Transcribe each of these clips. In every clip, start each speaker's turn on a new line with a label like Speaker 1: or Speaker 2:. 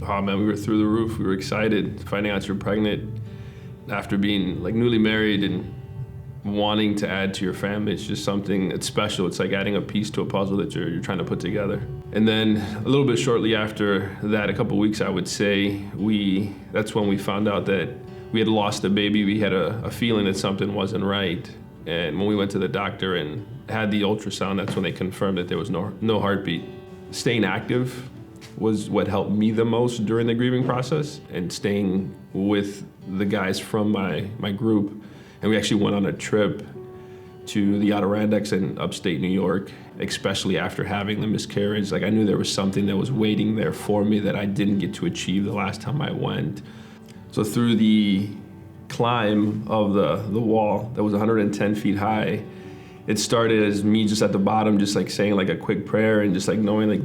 Speaker 1: Oh man, we were through the roof. We were excited, finding out you're pregnant after being like newly married and wanting to add to your family. It's just something that's special. It's like adding a piece to a puzzle that you're trying to put together. And then a little bit shortly after that, a couple weeks I would say, that's when we found out that we had lost a baby. We had a feeling that something wasn't right. And when we went to the doctor and had the ultrasound, that's when they confirmed that there was no heartbeat. Staying active was what helped me the most during the grieving process, and staying with the guys from my group. And we actually went on a trip to the Adirondacks in upstate New York, especially after having the miscarriage. Like I knew there was something that was waiting there for me that I didn't get to achieve the last time I went. So through the climb of the wall that was 110 feet high, it started as me just at the bottom, just like saying like a quick prayer and just like knowing like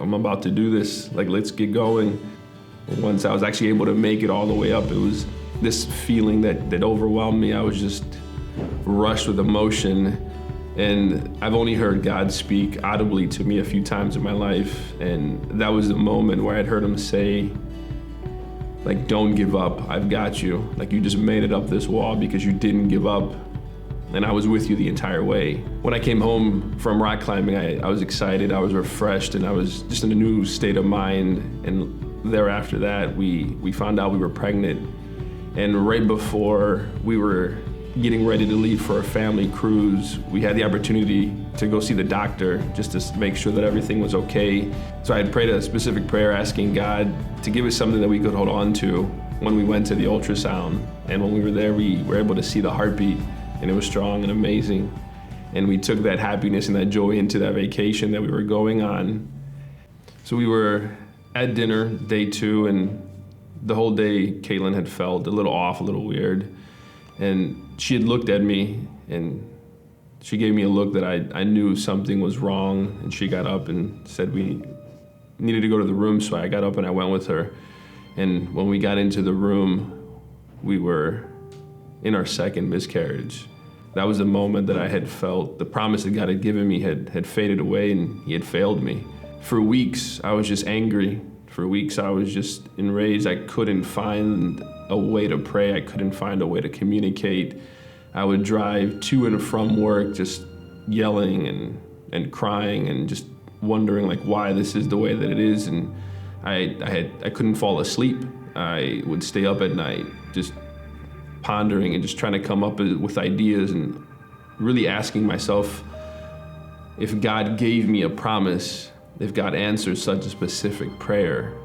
Speaker 1: I'm about to do this, like let's get going. Once I was actually able to make it all the way up, it was this feeling that overwhelmed me. I was just rushed with emotion, and I've only heard God speak audibly to me a few times in my life, and that was the moment where I'd heard him say, like, don't give up, I've got you. Like you just made it up this wall because you didn't give up, and I was with you the entire way. When I came home from rock climbing, I was excited, I was refreshed, and I was just in a new state of mind. And thereafter that, we found out we were pregnant. And right before we were getting ready to leave for a family cruise, we had the opportunity to go see the doctor just to make sure that everything was okay. So I had prayed a specific prayer asking God to give us something that we could hold on to when we went to the ultrasound. And when we were there, we were able to see the heartbeat, and it was strong and amazing. And we took that happiness and that joy into that vacation that we were going on. So we were at dinner, day 2, and the whole day Caitlin had felt a little off, a little weird. And she had looked at me and she gave me a look that I knew something was wrong. And she got up and said we needed to go to the room. So I got up and I went with her. And when we got into the room, we were in our second miscarriage. That was the moment that I had felt the promise that God had given me had faded away, and he had failed me. For weeks, I was just angry. For weeks, I was just enraged. I couldn't find a way to pray. I couldn't find a way to communicate. I would drive to and from work just yelling and crying and just wondering like why this is the way that it is. And I couldn't fall asleep. I would stay up at night just pondering and just trying to come up with ideas and really asking myself, if God gave me a promise, if God answered such a specific prayer,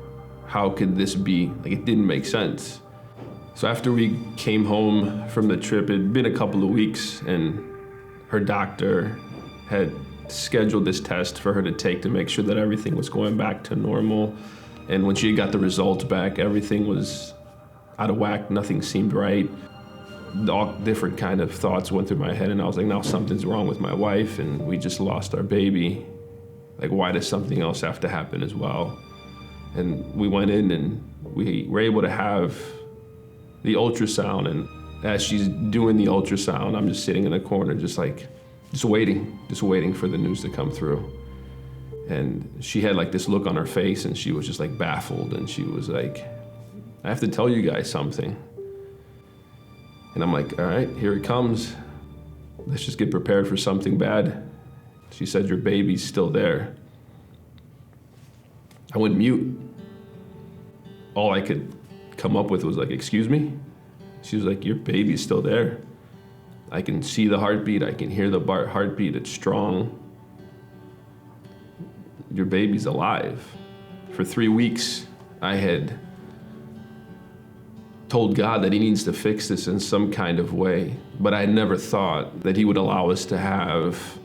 Speaker 1: how could this be? Like, it didn't make sense. So after we came home from the trip, it'd been a couple of weeks, and her doctor had scheduled this test for her to take to make sure that everything was going back to normal. And when she got the results back, everything was out of whack, nothing seemed right. All different kind of thoughts went through my head, and I was like, now something's wrong with my wife, and we just lost our baby. Like, why does something else have to happen as well? And we went in and we were able to have the ultrasound, and as she's doing the ultrasound, I'm just sitting in a corner just waiting for the news to come through. And she had like this look on her face, and she was just like baffled, and she was like, I have to tell you guys something. And I'm like, all right, here it comes. Let's just get prepared for something bad. She said, your baby's still there. I went mute. All I could come up with was like, excuse me? She was like, your baby's still there. I can see the heartbeat. I can hear the heartbeat. It's strong. Your baby's alive. For 3 weeks, I had told God that he needs to fix this in some kind of way, but I never thought that he would allow us to have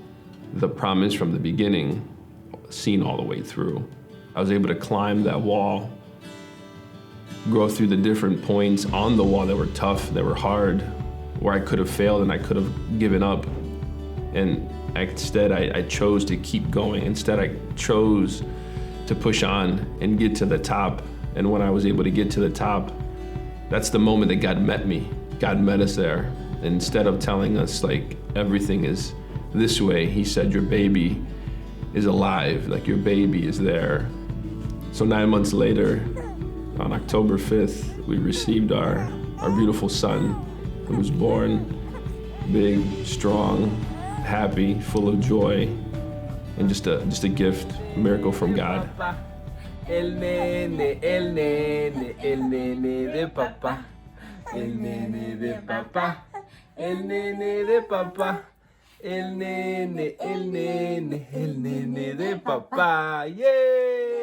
Speaker 1: the promise from the beginning seen all the way through. I was able to climb that wall, go through the different points on the wall that were tough, that were hard, where I could have failed and I could have given up. And instead, I chose to keep going. Instead, I chose to push on and get to the top. And when I was able to get to the top, that's the moment that God met me. God met us there. Instead of telling us like everything is this way, he said, your baby is alive, like your baby is there. So 9 months later, On October 5th, we received our beautiful son, who was born big, strong, happy, full of joy, and just a gift, a miracle from God.
Speaker 2: El nene, el nene, el nene de papá. El nene de papá. El nene de papá. El nene, el nene, el nene de papá. ¡Yay!